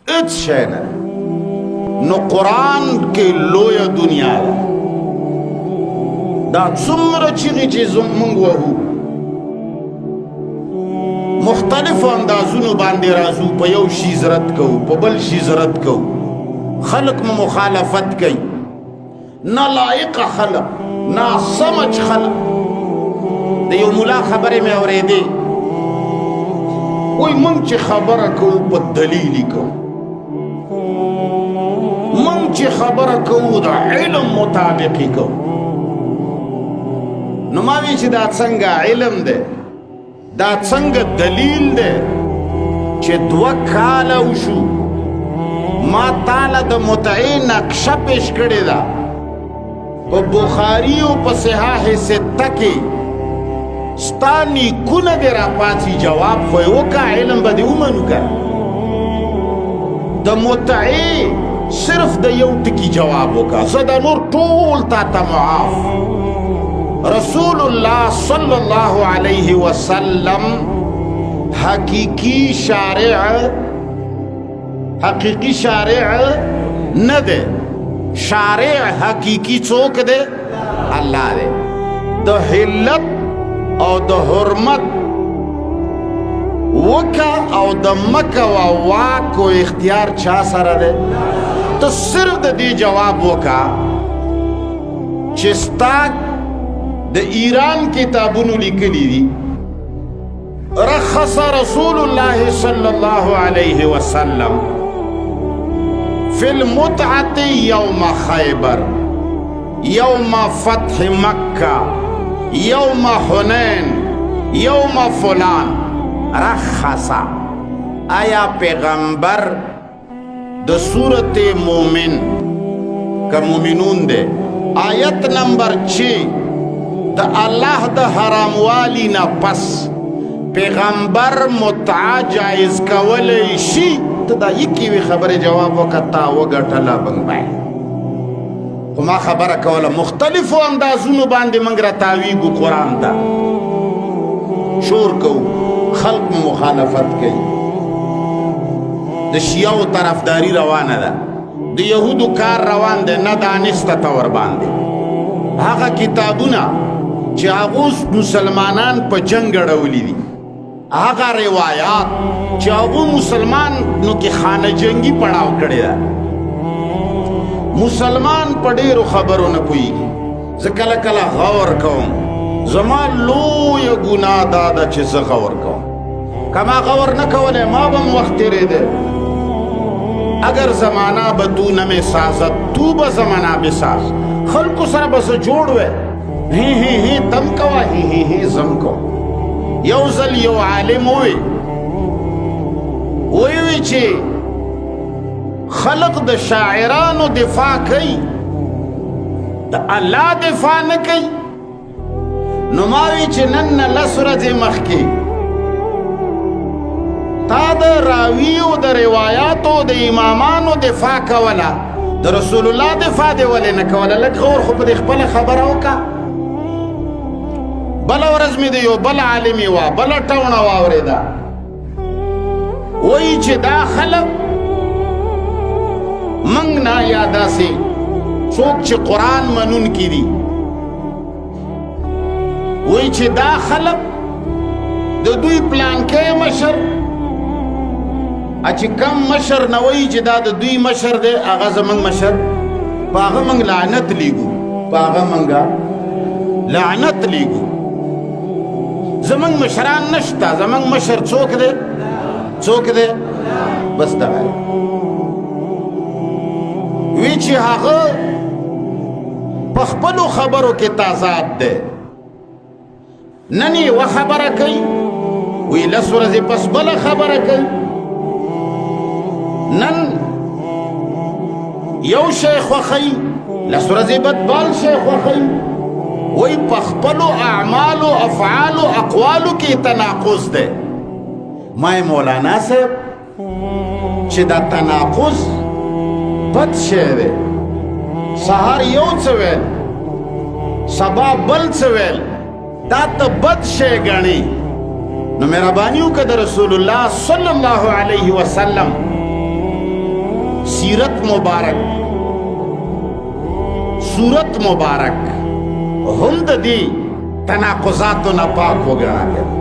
هیڅ شی نه. نو قرآن کې لویه دنیا ده. دا څومره چیغې چې موږ وهو مختلفو اندازونو باندې راځو، په یو شي رد کوو، په بل شي رد کوو، خلق مو مخالفت کوي، نالایقه خلق، ناسمج خلق. د یو ملا خبرې مې اورېدې، وایي موږ چې خبره کوو په دلیل یې کوو، موږ چې خبره کوو د علم مطابق یې کوو. نو ما وی چې دا څنګه علم دی، دا څنګه دلیل دی چې 2 کاله وشو ما تاله د متعې نقشه پیش کړې ده په بخاري او په صحاح سته کې، ستا نیکونه دې راپاڅي جواب خو یې وکړه، علم به دې ومنو که د متعې صرف د یو ټکي جواب وکړه، زه د نور ټول تا ته معاف. رسول الله صلی الله علیه وسلم حقیقی شارع نه ده. شارع حقیقی څوک ده؟ الله ده. د حلت او د حرمت وکا او د مکه و واک و اختیار چا سره ده؟ ته صرف د دې جواب وکا چې ستا د ایران کتابونو لیکلی دي رخص رسول الله صلی الله علیه وسلم فی المتعة یوم خیبر، یوم فتح مکہ، یوم حنین، یوم فلان. رخص آیا پیغمبر د سورت مومن کا مومنون دے آیت نمبر 6 د الله د حرام والی نه پس پیغمبر متعا جائز کولی شي؟ ته دا یکی وی خبره جواب وکتا وګټله بنګبای. خو ما خبره کوله مختلفو اندازونو باندې موږ راتاویږو قرآن ته، شور کوو، خلق مخالفت کوي، د شیعو طرفداري روانه ده، د یهودو کار روان دی، نه دانسته ته ورباندې هغه کتابونه چې هغو مسلمانان په جنګ اړولي دي، هغه روایات چې هغو مسلمانو کې خانه جنګي پړاو کړی ده. مسلمان په ډېرو خبرو نه پوهېږي. زه کله کله غور کوم، زما لویه ګناه دا ده چې زه غور کوم. که ما غور نه کولی ما به م وخت تېرېده. اگر زمانہ به تو نمی سازد تو به زمانہ بساز. خلکو سره به زه جوړ وی، هی تم کوا، هی زم کو. یو ځل یو عالم وی چې خلق د شاعرانو دفاع کوي، د الله دفاع نه کوي. نو ما وی چې نن نه 10 ورځې مخکې تا د راویو د روایاتو د امامانو دفاع کوله، د رسول الله دفاع دی ولې نه کوله؟ لږ غور خو په دې خپله خبره وکړه. بله ورځ مې د یو بل عالمې وه بله ټوڼه واورېده، وایي چې دا خلک موږ نه یا داسې څوک چې قرآن منونکي دي، وایي چې دا خلک د دوی پلانکی مشر چې کم مشر نه وایي چې دا د دوی مشر دی، هغه زموږ مشر، په هغه موږ لعنت لیږو، په هغه موږ لعنت لیږو. زموږ مشران نشته، زموږ مشر څوک دی؟ څوک دی؟ بس دغه وی چې هغه په خپلو خبرو کې تضاد دی. نن یوه خبره کوي، وی 10 ورځې پس بله خبره کوي. نن یو شی خوښوي، 10 ورځې بعد بل شی خوښوي. وی په خپلو اعمالو افعالو اقوالو کې تناقض دی. ما مولانا صاحب چې دا تناقض بد شی دی، سهار یو څه ویل سبا بل څه ویل، دا ته بد شی ګڼي. نو مهرباني وکړه د رسول الله صلی الله علیه وسلم سیرت مبارک صورت مبارک هم د دې تناقضاتو نه پاک وګڼل.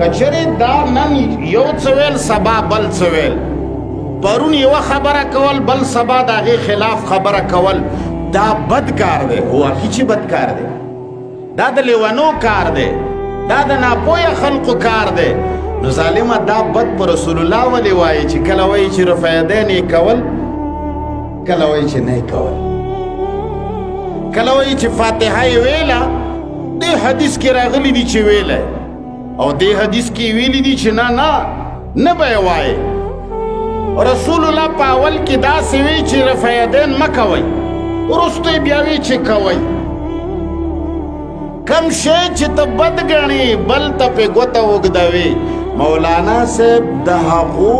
کچره دا نن یو څه ویل سبا بل څه ویل، پرون یوه خبره کول بل سبا د هغې خلاف خبره کول، دا بد کار دی. واقعي چې بد کار دی، دا د لیونو کار دی، دا د ناپوهه خلقو کار دی. نو ظالمه دا بد په رسول الله ولې وایي چې کله وایي چې رفع یدین یې کول، کله وایي چې نه یې کول، کله وایي چې فاتحه یې ویله، دې حدیث کې راغلی دي چې ویله، او دې حدیث کې ویلی دي چې نه نه به یې وایي. رسول الله په اول کې داسې وی چې رفع یدین مه کوئ، وروسته یې بیا وی چې کوئ. کم شی چې ته بد ګڼې بل ته پې ګوته اوږدوې. مولانا صاحب د هغو